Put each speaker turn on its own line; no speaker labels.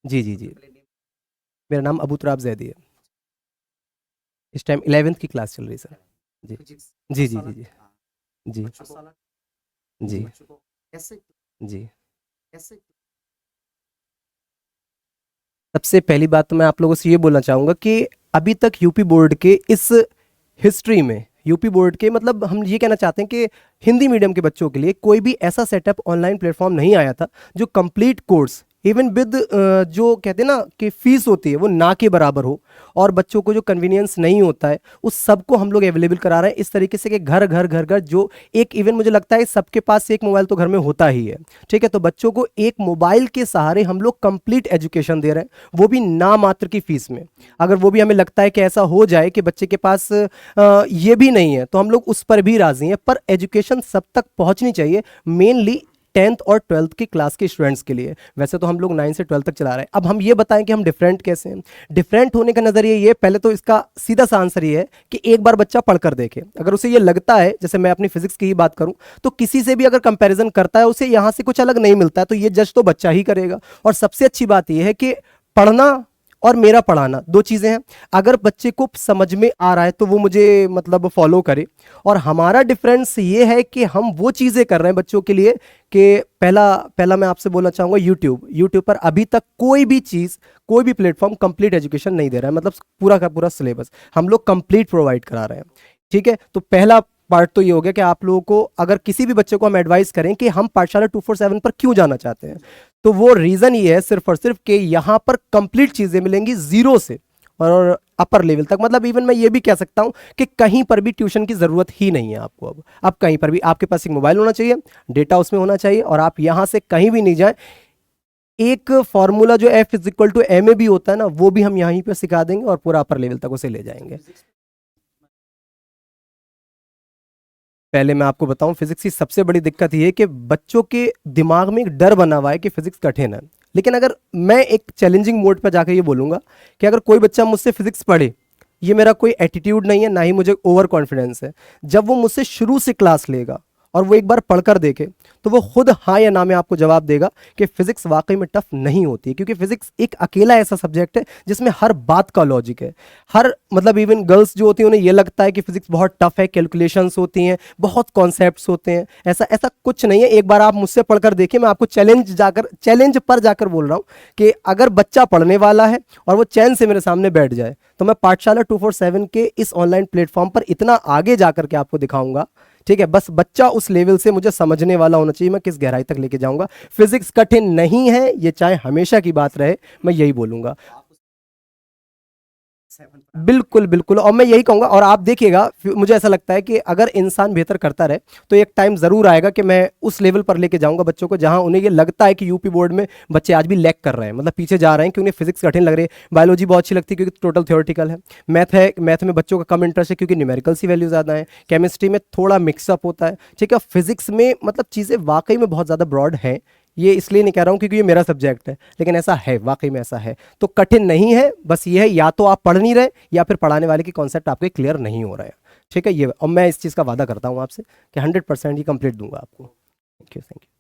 जी जी जी। मेरा नाम अबू तुराब जैदी है। इस टाइम 11th की क्लास चल रही है सर। जी जी जी जी जी जी जी जी। सबसे पहली बात तो मैं आप लोगों से ये बोलना चाहूँगा कि अभी तक यूपी बोर्ड के इस हिस्ट्री में, यूपी बोर्ड के मतलब हम ये कहना चाहते हैं कि हिंदी मीडियम के बच्चों के लिए कोई भी ऐसा सेटअप ऑनलाइन प्लेटफॉर्म नहीं आया था जो कंप्लीट कोर्स इवन विद जो कहते हैं ना कि फीस होती है वो ना के बराबर हो, और बच्चों को जो कन्वीनियंस नहीं होता है उस सबको हम लोग अवेलेबल करा रहे हैं इस तरीके से कि घर घर घर घर जो एक इवन मुझे लगता है सबके पास एक मोबाइल तो घर में होता ही है। ठीक है, तो बच्चों को एक मोबाइल के सहारे हम लोग कंप्लीट एजुकेशन दे रहे हैं, वो भी ना मात्र की फीस में। अगर वो भी हमें लगता है कि ऐसा हो जाए कि बच्चे के पास ये भी नहीं है तो हम लोग उस पर भी राजी हैं, पर एजुकेशन सब तक पहुंचनी चाहिए, मेनली 10th और 12th की क्लास के स्टूडेंट्स के लिए। वैसे तो हम लोग 9 से 12 तक चला रहे हैं। अब हम ये बताएं कि हम डिफरेंट कैसे हैं। डिफरेंट होने का नजरिया ये, पहले तो इसका सीधा सा आंसर ये है कि एक बार बच्चा पढ़कर देखे, अगर उसे ये लगता है, जैसे मैं अपनी फिजिक्स की ही बात करूं, तो किसी से भी अगर कंपैरिजन करता है उसे यहां से कुछ अलग नहीं मिलता है, तो ये जज तो बच्चा ही करेगा। और सबसे अच्छी बात यह है कि पढ़ना और मेरा पढ़ाना दो चीजें हैं। अगर बच्चे को समझ में आ रहा है तो वो मुझे मतलब फॉलो करे, और हमारा डिफरेंस ये है कि हम वो चीजें कर रहे हैं बच्चों के लिए कि पहला पहला मैं आपसे बोलना चाहूंगा, यूट्यूब पर अभी तक कोई भी चीज, कोई भी प्लेटफॉर्म कंप्लीट एजुकेशन नहीं दे रहा है, मतलब पूरा का पूरा सिलेबस हम लोग कंप्लीट प्रोवाइड करा रहे हैं। ठीक है, तो पहला पार्ट तो ये हो गया कि आप लोगों को अगर किसी भी बच्चे को हम एडवाइस करें कि हम पाठशाला 247 पर क्यों जाना चाहते हैं, तो वो रीजन ये है सिर्फ और सिर्फ कि यहां पर कंप्लीट चीजें मिलेंगी जीरो से और अपर लेवल तक। मतलब इवन मैं ये भी कह सकता हूं कि कहीं पर भी ट्यूशन की जरूरत ही नहीं है आपको। अब कहीं पर भी आपके पास एक मोबाइल होना चाहिए, डेटा उसमें होना चाहिए, और आप यहां से कहीं भी नहीं जाए। एक फॉर्मूला जो F is equal to M A भी होता है ना, वो भी हम यहीं पर सिखा देंगे और पूरा अपर लेवल तक उसे ले जाएंगे। पहले मैं आपको बताऊं, फिजिक्स की सबसे बड़ी दिक्कत ये है कि बच्चों के दिमाग में एक डर बना हुआ है कि फिजिक्स कठिन है। लेकिन अगर मैं एक चैलेंजिंग मोड पर जाकर ये बोलूंगा कि अगर कोई बच्चा मुझसे फिजिक्स पढ़े, ये मेरा कोई एटीट्यूड नहीं है, ना ही मुझे ओवर कॉन्फिडेंस है, जब वो मुझसे शुरू से क्लास लेगा और वो एक बार पढ़कर देखे तो वो खुद हाँ या ना में आपको जवाब देगा कि फिजिक्स वाकई में टफ नहीं होती है। क्योंकि फिजिक्स एक अकेला ऐसा सब्जेक्ट है जिसमें हर बात का लॉजिक है। हर मतलब इवन गर्ल्स जो होती हैं उन्हें ये लगता है कि फिजिक्स बहुत टफ है, कैलकुलेशंस होती हैं, बहुत कॉन्सेप्ट्स होते हैं। ऐसा ऐसा कुछ नहीं है। एक बार आप मुझसे पढ़कर देखिए, मैं आपको चैलेंज पर जाकर बोल रहा हूँ कि अगर बच्चा पढ़ने वाला है और वो चैन से मेरे सामने बैठ जाए तो मैं पाठशाला 247 के इस ऑनलाइन प्लेटफॉर्म पर इतना आगे जाकर के आपको दिखाऊंगा। ठीक है, बस बच्चा उस लेवल से मुझे समझने वाला होना चाहिए, मैं किस गहराई तक लेके जाऊंगा। फिजिक्स कठिन नहीं है, ये चाहे हमेशा की बात रहे, मैं यही बोलूंगा। बिल्कुल बिल्कुल, और मैं यही कहूंगा। और आप देखिएगा, मुझे ऐसा लगता है कि अगर इंसान बेहतर करता रहे तो एक टाइम जरूर आएगा कि मैं उस लेवल पर लेके जाऊंगा बच्चों को जहां उन्हें ये लगता है कि यूपी बोर्ड में बच्चे आज भी लैग कर रहे हैं, मतलब पीछे जा रहे हैं, कि उन्हें फिजिक्स कठिन लग रही है। बायोलॉजी बहुत अच्छी लगती है क्योंकि टोटल थ्योरेटिकल है। मैथ है, मैथ में बच्चों का कम इंटरेस्ट है क्योंकि न्यूमेरिकल्स की वैल्यू ज्यादा है। केमिस्ट्री में थोड़ा मिक्सअप होता है। ठीक है, फिजिक्स में मतलब चीजें वाकई में बहुत ज्यादा ब्रॉड है। ये इसलिए नहीं कह रहा हूँ क्योंकि ये मेरा सब्जेक्ट है, लेकिन ऐसा है, वाकई में ऐसा है। तो कठिन नहीं है, बस ये है या तो आप पढ़ नहीं रहे या फिर पढ़ाने वाले की कॉन्सेप्ट आपके क्लियर नहीं हो रहा है। ठीक है, ये और मैं इस चीज़ का वादा करता हूँ आपसे कि 100% ये कंप्लीट दूंगा आपको। Thank you, thank you.